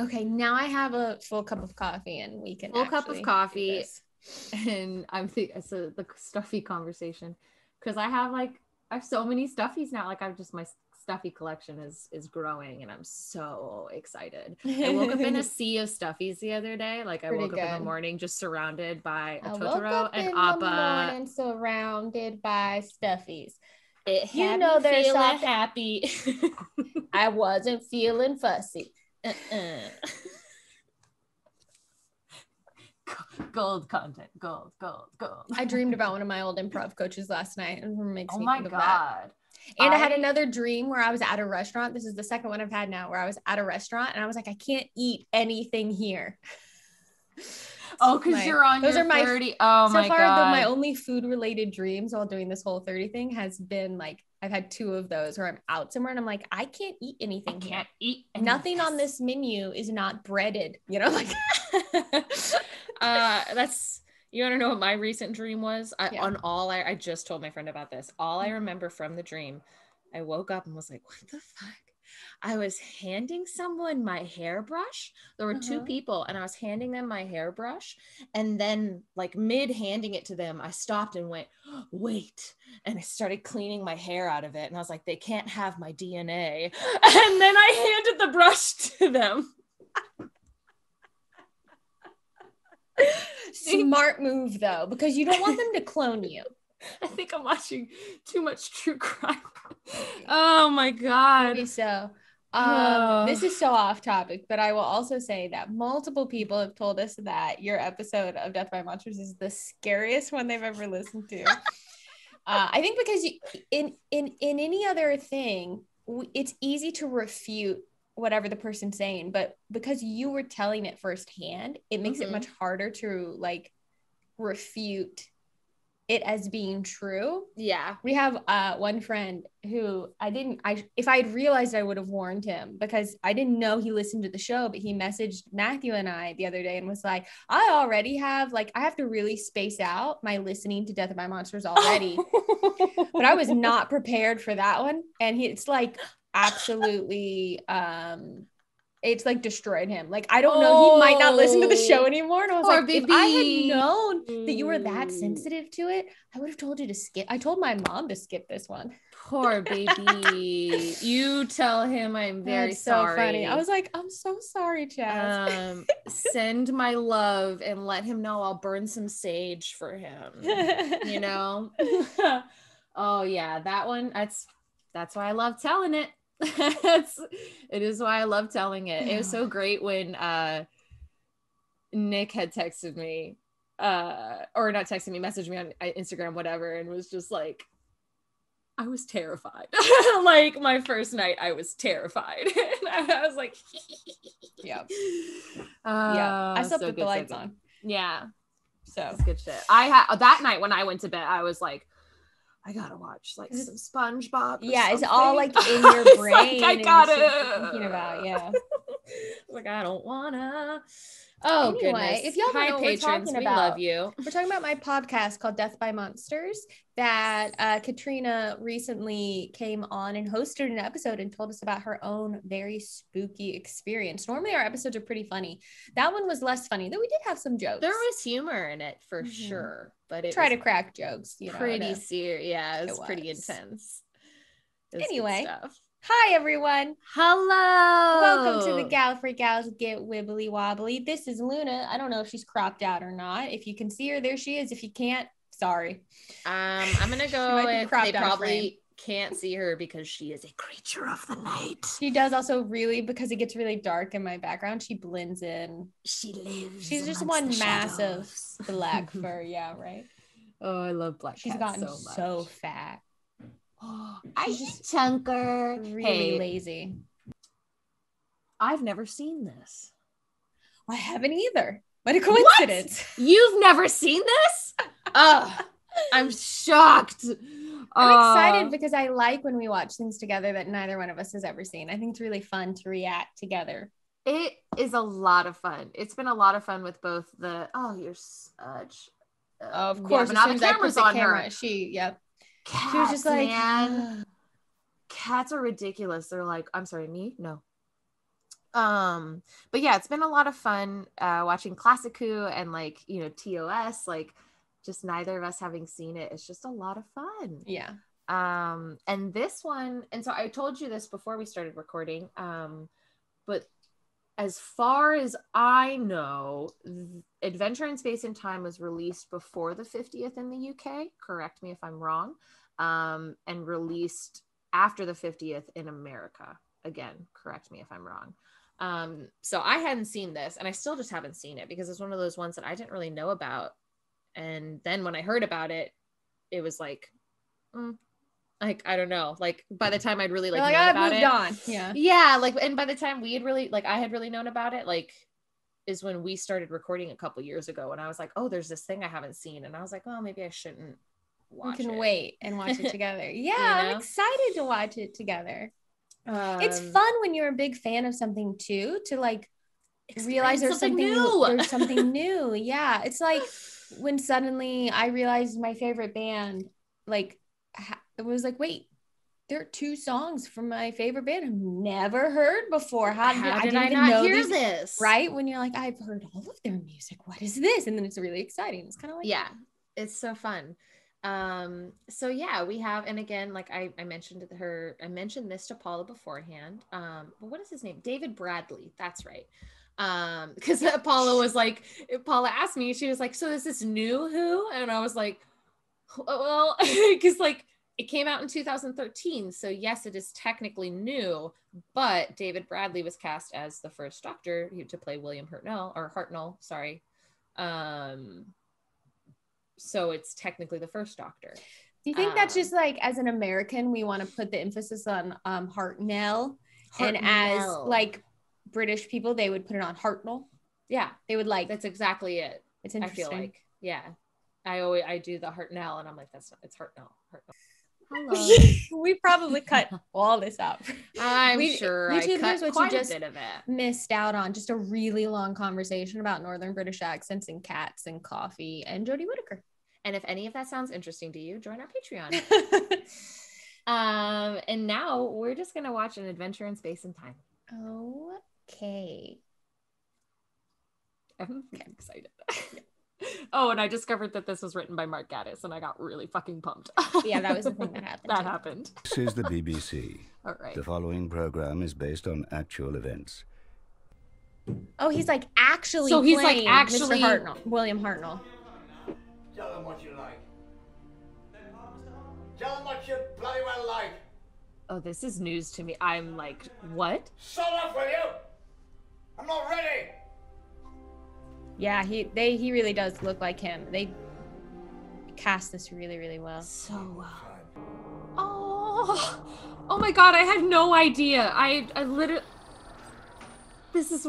Okay, now I have a full cup of coffee and we can full cup of coffee. And I'm it's the stuffy conversation because I have so many stuffies now. Like my stuffy collection is growing and I'm so excited. I woke up in a sea of stuffies the other day. Like I woke up in the morning just surrounded by a Totoro and Appa. The morning surrounded by stuffies. It had me feeling happy. I wasn't feeling fussy. Gold content. Gold. I dreamed about one of my old improv coaches last night and it makes me think of that. God. And I had another dream where I was at a restaurant. This is the second one I've had now where I was at a restaurant and I was like, I can't eat anything here. Oh, because you're on your 30. Oh my God. So far, my only food related dreams while doing this whole 30 thing has been like, I've had 2 of those where I'm out somewhere and I'm like, I can't eat anything here. Can't eat nothing on this menu is not breaded, you know, like that's, you want to know what my recent dream was? I just told my friend about this. All I remember from the dream, I woke up and was like, what the fuck? I was handing someone my hairbrush. There were 2 people and I was handing them my hairbrush. And then like mid handing it to them, I stopped and went, wait. And I started cleaning my hair out of it. And I was like, they can't have my DNA. And then I handed the brush to them. Smart move though, because you don't want them to clone you. I think I'm watching too much true crime. Oh my God. Maybe so. This is so off topic, but I will also say that multiple people have told us that your episode of Death by Monsters is the scariest one they've ever listened to. I think because in any other thing, it's easy to refute whatever the person's saying, but because you were telling it firsthand, it makes it much harder to like refute it as being true. Yeah. We have one friend who if I had realized, I would have warned him because I didn't know he listened to the show, but he messaged Matthew and I the other day and was like, I already have, like, I have to really space out my listening to Death by Monsters already. But I was not prepared for that one. And it's like absolutely, it's like destroyed him. Like, I don't know, he might not listen to the show anymore. And I was like, baby. if I had known that you were that sensitive to it, I would have told you to skip. I told my mom to skip this one. Poor baby. You tell him I'm very sorry. So funny. I was like, I'm so sorry, Chaz. Send my love and let him know I'll burn some sage for him. You know? Oh yeah, that one. That's why I love telling it. It is why I love telling it. It was so great when Nick had texted me, or not texted me, messaged me on Instagram, whatever, and was just like, I was terrified. Like my first night, I was terrified. And I was like, yeah. I slept with the lights on. Yeah. So that's good shit. That night when I went to bed, I was like, I gotta watch like some SpongeBob. Yeah, it's all like in your brain. Like, I gotta thinking about, yeah. Like, I don't wanna. Oh, anyway, if y'all don't know what we're talking about, we love you. We're talking about my podcast called Death by Monsters that Katrina recently came on and hosted an episode and told us about her own very spooky experience. Normally our episodes are pretty funny. That one was less funny, though we did have some jokes. There was humor in it for sure, but it try to crack jokes, you know. Pretty serious. Yeah, it was pretty intense. Anyway. Hi, everyone. Hello. Welcome to the GallifreyGals Get WibblyWobbly. This is Luna. I don't know if she's cropped out or not. If you can see her, there she is. If you can't, sorry. I'm going to go with they probably can't see her because she is a creature of the night. She does also really, because it gets really dark in my background, she blends in. She lives. She's just one massive black fur. Yeah, right. Oh, I love black cats. She's gotten so much. So fat. She's just chunker. Really lazy. I've never seen this. I haven't either. What a coincidence. What? You've never seen this? I'm shocked. I'm excited because I like when we watch things together that neither one of us has ever seen. I think it's really fun to react together. It is a lot of fun. It's been a lot of fun with both the, you're such. Of course, yeah, but now the camera's on her. Cats, she was just like, man. Cats are ridiculous. They're like, I'm sorry, me? No. But yeah, it's been a lot of fun watching Classic Who and like, you know, TOS, like just neither of us having seen it. It's just a lot of fun. Yeah. And this one, and so I told you this before we started recording, but as far as I know, Adventure in Space and Time was released before the 50th in the UK. Correct me if I'm wrong. And released after the 50th in America. Again, correct me if I'm wrong. So I hadn't seen this, and I still just haven't seen it because it's one of those ones that I didn't really know about. And then when I heard about it, it was like, like, I don't know, like by the time I'd really like known about it, on. Yeah, like, and by the time we had really, like, I had really known about it, like, is when we started recording a couple years ago, and I was like, oh, there's this thing I haven't seen, and I was like, well, maybe I shouldn't watch it. We can wait and watch it together. Yeah, You know? I'm excited to watch it together. It's fun when you're a big fan of something too, to like realize there's something new. There's something new. Yeah, it's like when suddenly I realized my favorite band, like, it was like, wait, there are 2 songs from my favorite band I've never heard before. How did I not hear this? Right? When you're like, I've heard all of their music. What is this? And then it's really exciting. It's kind of like, yeah, it's so fun. So yeah, we have, and again, like I mentioned this to Paula beforehand. But what is his name? David Bradley. That's right. Because Paula asked me, she was like, so is this new Who? And I was like, well, because like it came out in 2013, so yes, it is technically new, but David Bradley was cast as the first Doctor to play William Hartnell, sorry. So it's technically the first Doctor. Do you think that's just like, as an American, we want to put the emphasis on Hartnell, and as like British people, they would put it on Hartnell? Yeah, they would like. That's exactly it. It's interesting. I feel like, yeah, I do the Hartnell, and I'm like, it's Hartnell. Hello. We probably cut all this up. I'm sure I cut quite a bit of it. Missed out on just a really long conversation about Northern British accents and cats and coffee and Jodie Whittaker. And if any of that sounds interesting to you, join our Patreon. And now we're just gonna watch An Adventure in Space and Time. Okay. I'm excited. Oh, and I discovered that this was written by Mark Gatiss, and I got really fucking pumped. Yeah, that was the thing that happened. This is the BBC. All right. The following program is based on actual events. Oh, he's like actually. So he's like actually Mr. Hartnell, William Hartnell. Tell them what you like. Tell them what you bloody well like. Oh, this is news to me. I'm like, what? Shut up, will you? I'm not ready. Yeah, he really does look like him. They cast this really, really well. So well. Oh my God, I had no idea. I literally, this is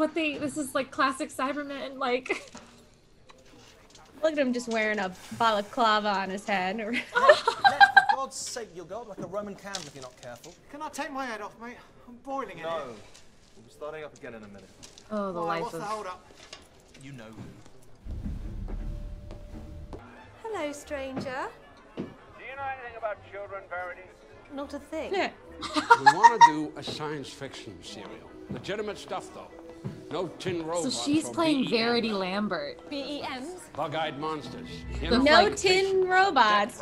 like classic Cybermen, like. Look at him just wearing a balaclava on his head. For God's sake, you'll go up like a Roman candle if you're not careful. Can I take my head off, mate? I'm boiling in No. it. We'll be starting up again in a minute. Oh, the life what's of... the hold up? You know who. Hello, stranger. Do you know anything about children, Verity? Not a thing. Yeah. We want to do a science fiction serial. Legitimate stuff, though. No tin robots. So she's playing BEMs. Verity Lambert. BEMs? Bug-eyed monsters. No tin robots.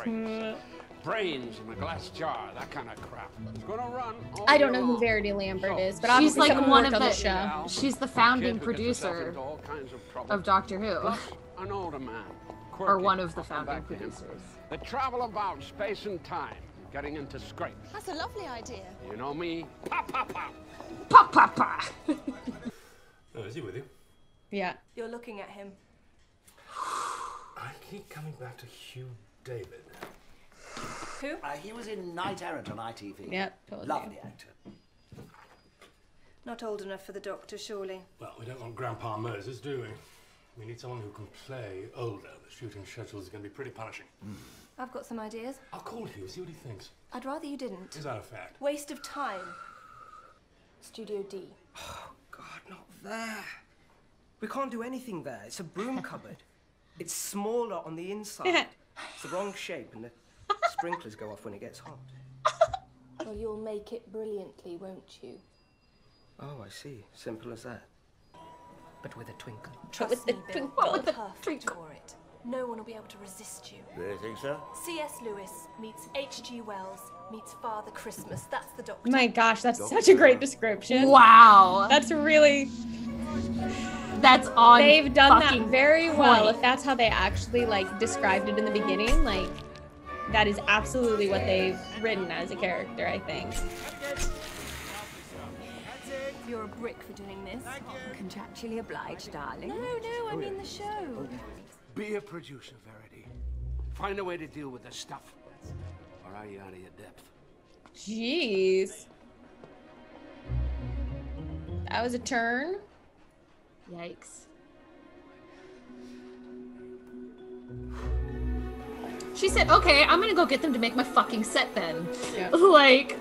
Brains in a glass jar, that kind of crap. It's gonna run. I don't know who Verity Lambert is, but she's obviously like one of on the show. She's the founding producer of Doctor Who. Plus, an older man. Or Quirky. one of the I'll come founding back to him. producers. They travel about space and time, getting into scrapes. That's a lovely idea. You know me? Pop, pop, pop. Pop, pop, pop. Oh, is he with you? Yeah. You're looking at him. I keep coming back to Hugh David. Who? He was in Knight Errant on ITV. Yep, totally. Lovely actor. Not old enough for the Doctor, surely. Well, we don't want Grandpa Moses, do we? We need someone who can play older. The shooting schedule is going to be pretty punishing. I've got some ideas. I'll call Hugh, see what he thinks. I'd rather you didn't. Is that a fact? Waste of time. Studio D. Oh, God, not there. We can't do anything there. It's a broom cupboard. It's smaller on the inside. It's the wrong shape, and the sprinklers go off when it gets hot. Well, you'll make it brilliantly, won't you? Oh, I see. Simple as that. But with a twinkle. Trust me, Bill, you're perfect for it. No one will be able to resist you. Do you think so? C.S. Lewis meets H.G. Wells meets Father Christmas. That's the Doctor. My gosh, that's such a great description. Wow. That's really... That's on. They've done that very well. point. If that's how they actually like described it in the beginning, like that is absolutely what they've written as a character, I think. You're a brick for doing this. Contractually obliged, darling. No, I mean the show. Be a producer, Verity. Find a way to deal with this stuff. Or are you out of your depth? Jeez. That was a turn. Yikes. She said, okay, I'm gonna go get them to make my fucking set then. Yeah. Like,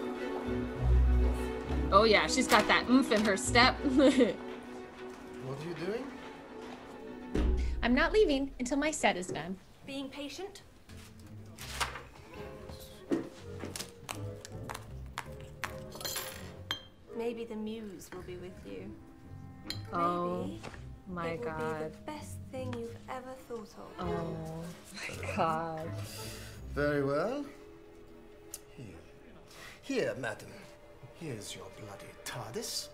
oh yeah, she's got that oomph in her step. What are you doing? I'm not leaving until my set is done. Being patient. Maybe the muse will be with you. Oh Maybe my it will god. be the best thing you've ever thought of. Oh my god. Very well. Here, madam. Here's your bloody TARDIS.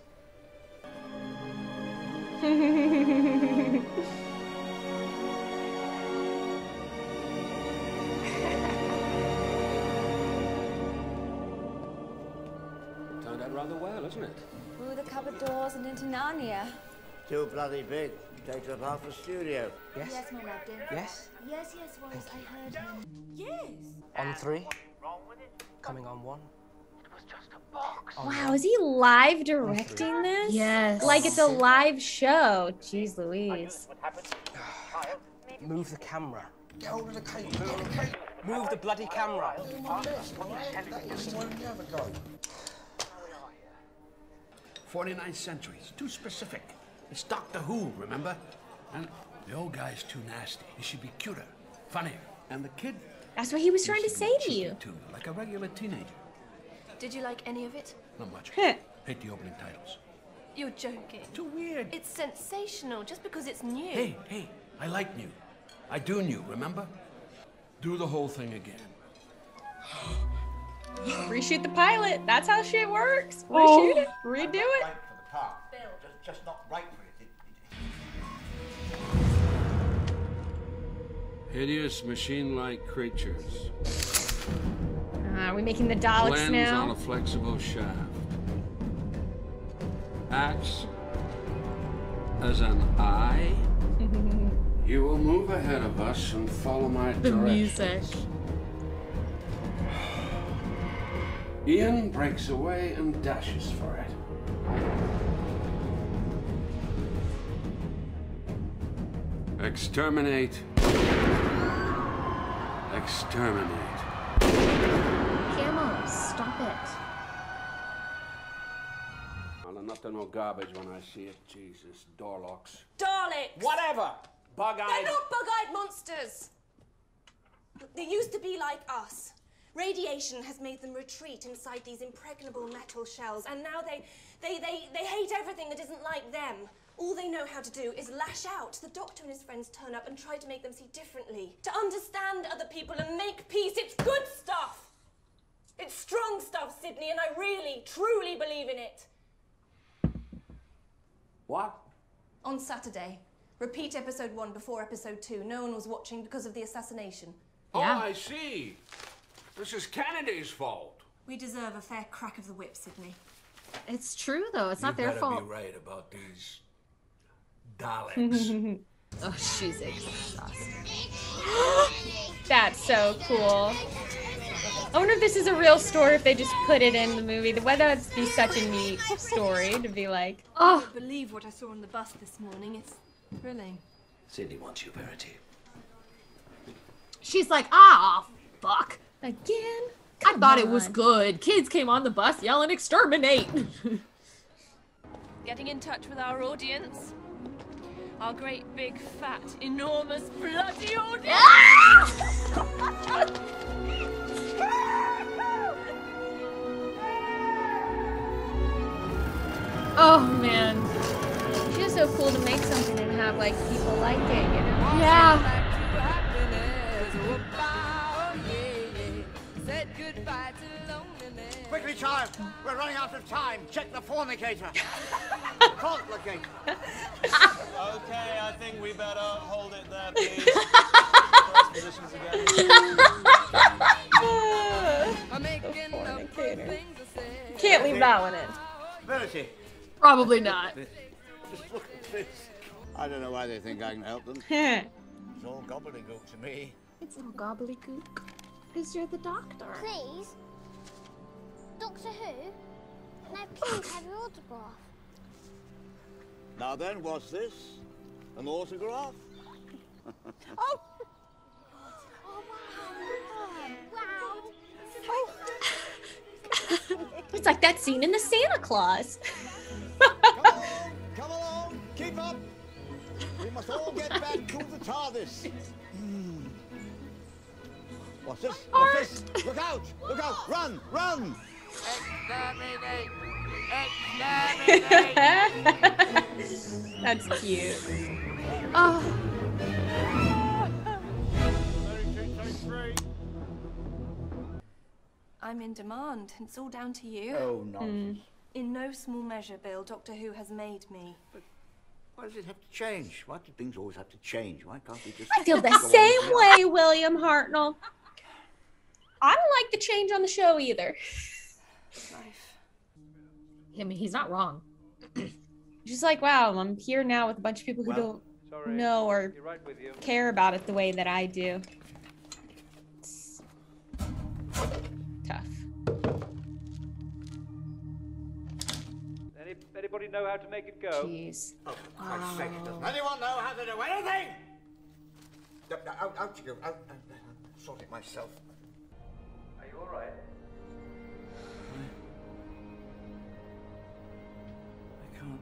Turned out rather well, isn't it? Through the cupboard doors and into Narnia. Too bloody big. Takes up half the studio. Yes? Yes, my love, dear. Yes? Yes, Wallace, I heard him. Yes. On 3. Coming on 1. Wow, is he live directing this? Yes. Like it's a live show. Jeez Louise. Move the camera. Get hold of the cape. Move the cape. Move the bloody camera. That is the one the other guy. 49th century. It's too specific. It's Doctor Who, remember? And the old guy's too nasty. He should be cuter, funnier. And the kid... That's what he was trying to say to you. Too, like a regular teenager. Did you like any of it? Not much. Heh. Hate the opening titles. You're joking. Too weird. It's sensational just because it's new. Hey, I like new. I do new, remember? Do the whole thing again. Reshoot the pilot. That's how shit works. Reshoot it. Redo it. Right for the part. Just not right for it. Hideous machine-like creatures. Are we making the Daleks Lens now? on a flexible shaft. Acts as an eye. You will move ahead of us and follow my The music. Ian breaks away and dashes for it. Exterminate. Exterminate. Camo, stop it. Well, enough to know garbage when I see it. Jesus, door locks. Daleks! Whatever! They're Bug-eyed. not bug-eyed monsters! They used to be like us. Radiation has made them retreat inside these impregnable metal shells, and now they hate everything that isn't like them. All they know how to do is lash out. The Doctor and his friends turn up and try to make them see differently, to understand other people and make peace. It's good stuff. It's strong stuff, Sydney, and I really, truly believe in it. What? On Saturday. Repeat episode 1 before episode 2. No one was watching because of the assassination. Yeah. Oh, I see. This is Kennedy's fault. We deserve a fair crack of the whip, Sydney. It's true though. It's not their better fault. be right about these Daleks. Oh, she's exhausted. That's so cool. I wonder if this is a real story, if they just put it in the movie. Whether that'd be such a neat story to be like, I can't believe what I saw on the bus this morning. It's thrilling. Sydney wants you, Verity. She's like, ah, fuck. Again? I thought it was good. Kids came on the bus yelling, exterminate. Getting in touch with our audience. Our great, big, fat, enormous, bloody audience! Oh man. It's just so cool to make something and have like people like it, you know? Yeah. Quickly, child. We're running out of time. Check the fornicator. Complicator. Okay, I think we better hold it there, please. First positions again. Fornicator. Can't leave that one in. Verity. Probably not. Just look at this. I don't know why they think I can help them. It's all gobbledygook to me. It's all gobbledygook. Because you're the doctor. Please? Doctor Who? Can I please have your autograph? Now then, what's this? An autograph? Oh! Oh, wow. It's like that scene in the Santa Claus. Come along, keep up. We must all get back to the TARDIS. What's this? What's this? Look out! Look out! Run! Run! Exterminate! Exterminate! That's cute. Oh. I'm in demand. It's all down to you. Oh, nonsense. In no small measure, Bill, Doctor Who has made me. But why does it have to change? Why do things always have to change? Why can't we just... I feel the same way, William Hartnell. I don't like the change on the show either. Life. I mean, he's not wrong. Just like, wow, I'm here now with a bunch of people who don't know or care about it the way that I do. It's tough. Anybody know how to make it go? Jeez. Oh, for Christ's sake, doesn't anyone know how to do anything? Out you go. I'll sort it myself. Are you all right? I can't.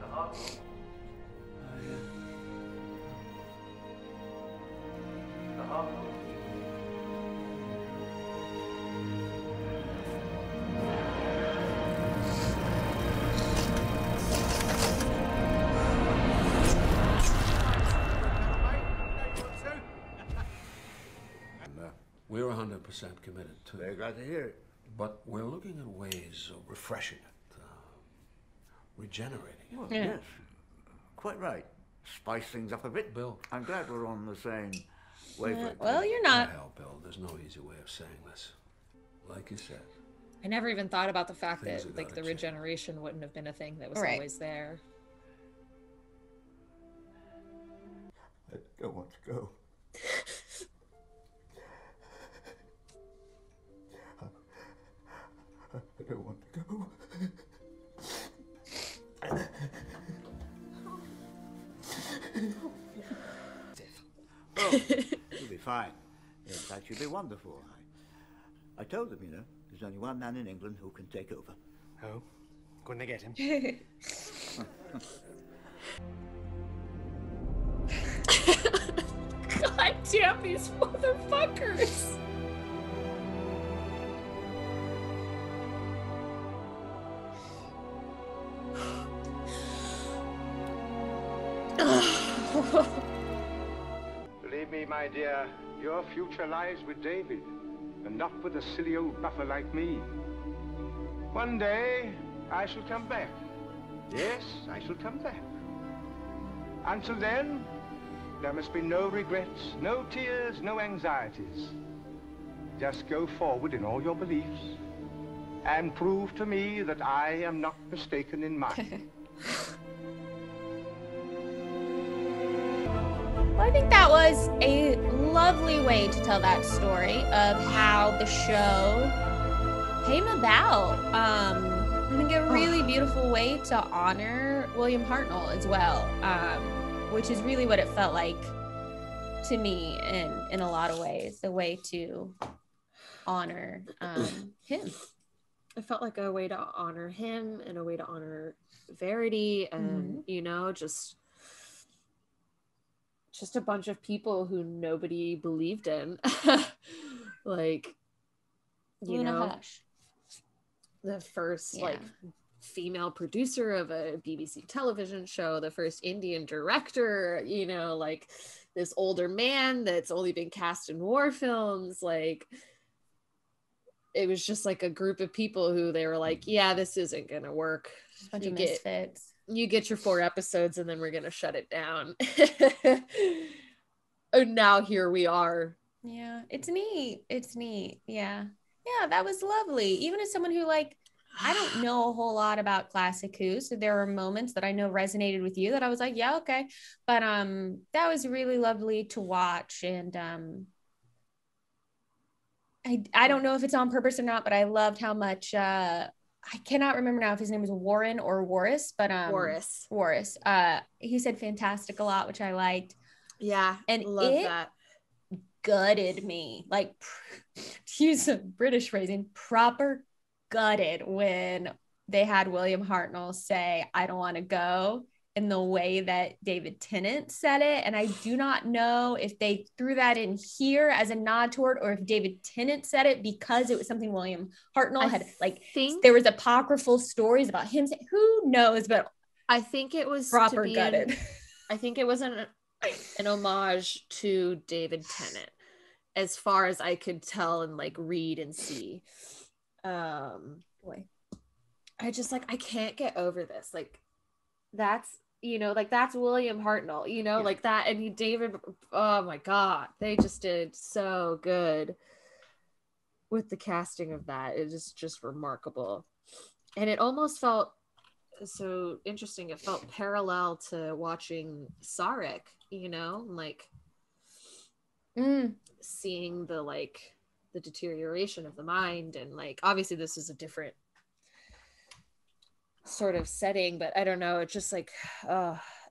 The heart. The heart. We're 100% committed to it. Very glad to hear it. But we're looking at ways of refreshing it, regenerating it. Well, yes, quite right. Spice things up a bit. Bill. I'm glad we're on the same wavelength. Well, you're not. Hell, Bill, there's no easy way of saying this. Like you said. I never even thought about the fact Things that have like gotta the regeneration wouldn't have been a thing that was Right. always there. I don't want to go. I don't want to go. Oh, you'll be fine. In fact, you'll be wonderful. I told them, you know, there's only one man in England who can take over. Oh, couldn't I get him? God damn these motherfuckers! Believe me, my dear, your future lies with David, and not with a silly old buffer like me. One day, I shall come back. Yes, I shall come back. Until then, there must be no regrets, no tears, no anxieties. Just go forward in all your beliefs, and prove to me that I am not mistaken in mine. Well, I think that was a lovely way to tell that story of how the show came about. I think a really beautiful way to honor William Hartnell as well, which is really what it felt like to me in a lot of ways, the way to honor him. It felt like a way to honor him and a way to honor Verity and, you know, just a bunch of people who nobody believed in. like, you Luna know, Hush. the first like female producer of a BBC television show, the first Indian director, you know, like this older man that's only been cast in war films. Like, it was just like a group of people who they were like, yeah, this isn't gonna work. Just a bunch of misfits. You get your 4 episodes and then we're gonna shut it down. And now here we are. Yeah, it's neat. Yeah, that was lovely. Even as someone who, like, I don't know a whole lot about Classic Who, so there were moments that I know resonated with you that I was like, yeah, okay. But that was really lovely to watch. And I don't know if it's on purpose or not, but I loved how much I cannot remember now if his name was Warren or Warris, but Warris. He said fantastic a lot, which I liked. Yeah, and love that. Gutted me, like, to use some British phrasing, proper gutted when they had William Hartnell say, I don't want to go, in the way that David Tennant said it. And I do not know if they threw that in here as a nod toward, or if David Tennant said it because it was something William Hartnell had, like, there was apocryphal stories about him saying, who knows, but I think it was proper gutted. I think it was an homage to David Tennant, as far as I could tell and like read and see. Boy, I just, like, I can't get over this. Like, that's, you know, like, that's William Hartnell, you know, like that. And David, oh my God, they just did so good with the casting of that. It is just remarkable. And it almost felt so interesting. It felt parallel to watching Sarek, you know, like seeing the, like, the deterioration of the mind. And, like, obviously this is a different sort of setting, but I don't know, it's just like,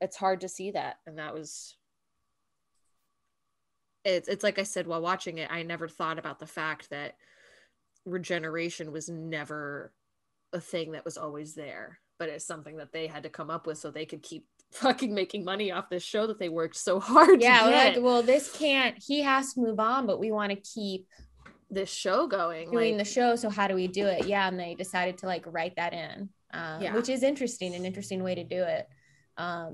it's hard to see that. And that was, it's like I said while watching it, I never thought about the fact that regeneration was never a thing that was always there, but it's something that they had to come up with so they could keep fucking making money off this show that they worked so hard to get. Like, well, this can't, he has to move on, but we want to keep this show going, doing the show, so how do we do it? And they decided to, like, write that in, which is interesting, an interesting way to do it. I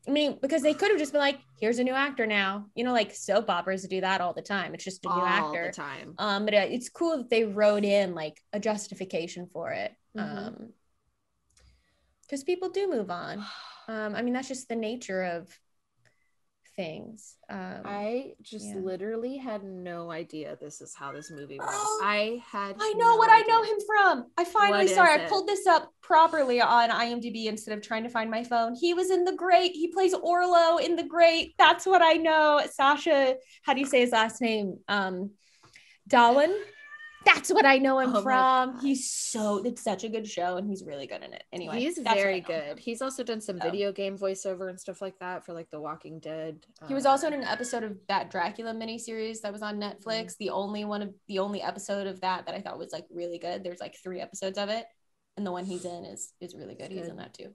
mean, because they could have just been like, here's a new actor now, you know, like soap operas do that all the time. It's just a new actor all the time. But it's cool that they wrote in, like, a justification for it, because people do move on. I mean, that's just the nature of things. I just literally had no idea this is how this movie was. I know what I know him from. I pulled this up properly on IMDb instead of trying to find my phone. He was in The Great. He plays Orlo in The Great. That's what I know. Sasha, how do you say his last name? Darwin. That's what I know him from. It's such a good show, and he's really good in it. Anyway, he's very good. He's also done some video game voiceover and stuff like that for, like, The Walking Dead. He was also in an episode of that Dracula miniseries that was on Netflix. The only episode of that I thought was, like, really good. There's, like, 3 episodes of it, and the one he's in is really good. He's in that too.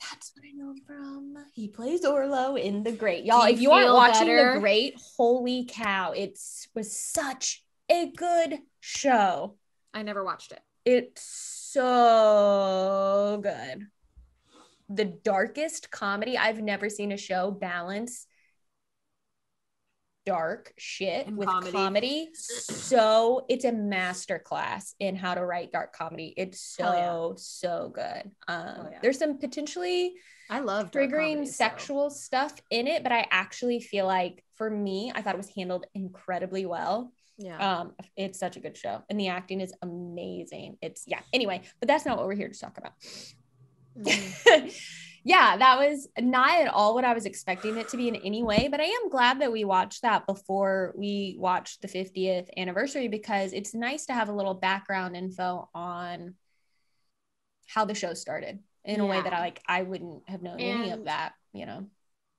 That's what I know him from. He plays Orlo in The Great. Y'all, if you aren't watching The Great, holy cow, it was such a good show. I never watched it. It's so good. The darkest comedy. I've never seen a show balance dark shit with comedy. So it's a masterclass in how to write dark comedy. It's so good. There's some potentially I love triggering sexual stuff in it, but I actually feel like, for me, I thought it was handled incredibly well. It's such a good show, and the acting is amazing. Anyway, but that's not what we're here to talk about. That was not at all what I was expecting it to be in any way, but I am glad that we watched that before we watched the 50th anniversary, because it's nice to have a little background info on how the show started in a way that I wouldn't have known any of that, you know.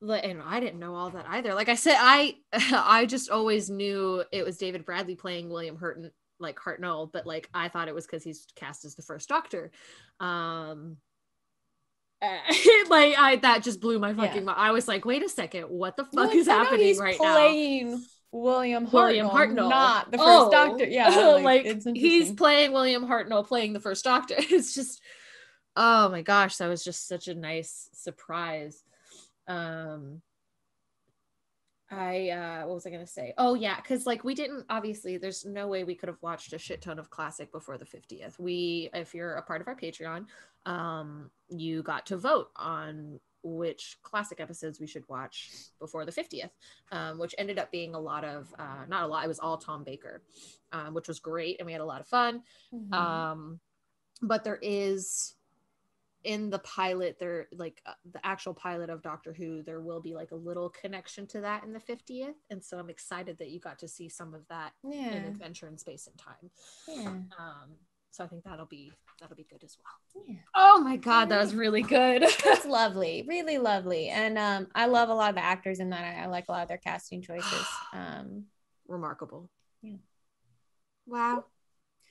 And I didn't know all that either. Like I said, I just always knew it was David Bradley playing William Hartnell, but, like, I thought it was because he's cast as the first Doctor. That just blew my fucking mind. I was like, wait a second, what the fuck is happening right now? He's playing William William Hartnell, Hartnell, not the first Doctor. Yeah, like it's he's playing William Hartnell playing the first Doctor. It's just, oh my gosh, that was just such a nice surprise. What was I gonna say? Oh yeah, because like we didn't, obviously there's no way we could have watched a shit ton of classic before the 50th. If you're a part of our Patreon, you got to vote on which classic episodes we should watch before the 50th, which ended up being a lot of not a lot, it was all Tom Baker, which was great, and we had a lot of fun. But there is, in the pilot, there like the actual pilot of Doctor Who, there will be like a little connection to that in the 50th, and so I'm excited that you got to see some of that in Adventure in Space and Time. So I think that'll be good as well. Oh my god, that was really good. That's lovely, really lovely. And I love a lot of the actors in that. I like a lot of their casting choices. Remarkable. Wow.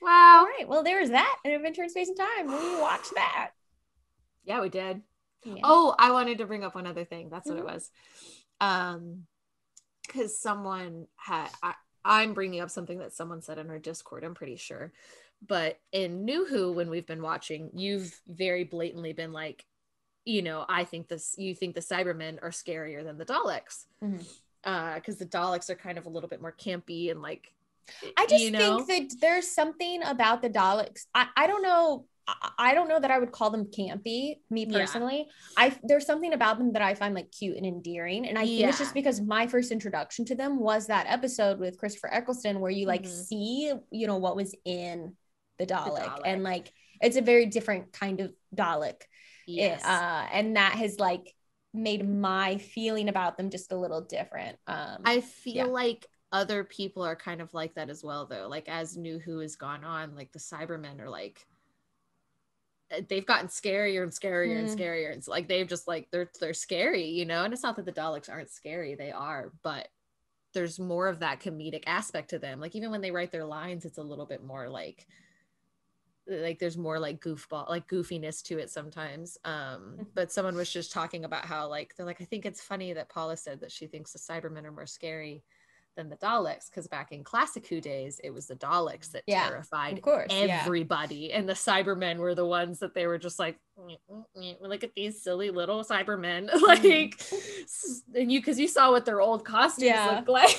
All right, well, there's that, an Adventure in Space and Time. We watched that. Yeah, we did. Oh, I wanted to bring up one other thing. That's what it was. Because someone had, I'm bringing up something that someone said in our Discord, I'm pretty sure. But in New Who, when we've been watching, you've very blatantly been like, you know, you think the Cybermen are scarier than the Daleks. Because the Daleks are kind of a little bit more campy and like, I just think that there's something about the Daleks. I don't know. I don't know that I would call them campy, me personally. There's something about them that I find like cute and endearing. And I think it's just because my first introduction to them was that episode with Christopher Eccleston where you like see, you know, what was in the Dalek. And like, it's a very different kind of Dalek. And that has like made my feeling about them just a little different. I feel like other people are kind of like that as well, though. Like as New Who has gone on, like the Cybermen are like, they've gotten scarier and scarier and scarier. It's like they've just like they're scary, you know. And it's not that the Daleks aren't scary, they are, but there's more of that comedic aspect to them. Like even when they write their lines, it's a little bit more like there's more like goofiness to it sometimes. But someone was just talking about how like they're like, I think it's funny that Paula said that she thinks the Cybermen are more scary than the Daleks, because back in Classic Who days it was the Daleks that terrified everybody, and the Cybermen were the ones that they were just like, look at these silly little Cybermen, like, and because you saw what their old costumes looked like.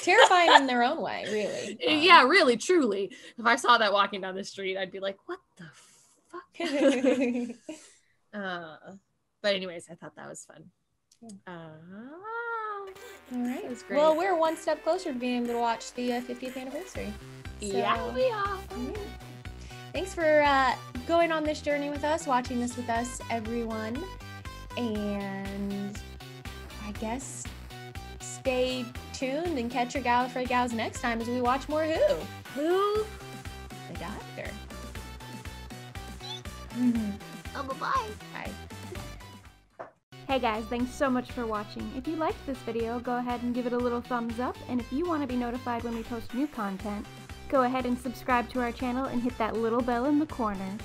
Terrifying in their own way, really. Yeah, really, truly. If I saw that walking down the street, I'd be like, what the fuck? But anyways, I thought that was fun. All right. Well, we're one step closer to being able to watch the 50th anniversary. Yeah, we are. Thanks for going on this journey with us, watching this with us, everyone. And I guess stay tuned and catch your GallifreyGals next time as we watch more Who? The Doctor. Oh, bye-bye. Bye. Hey guys, thanks so much for watching. If you liked this video, go ahead and give it a little thumbs up, and if you want to be notified when we post new content, go ahead and subscribe to our channel and hit that little bell in the corner.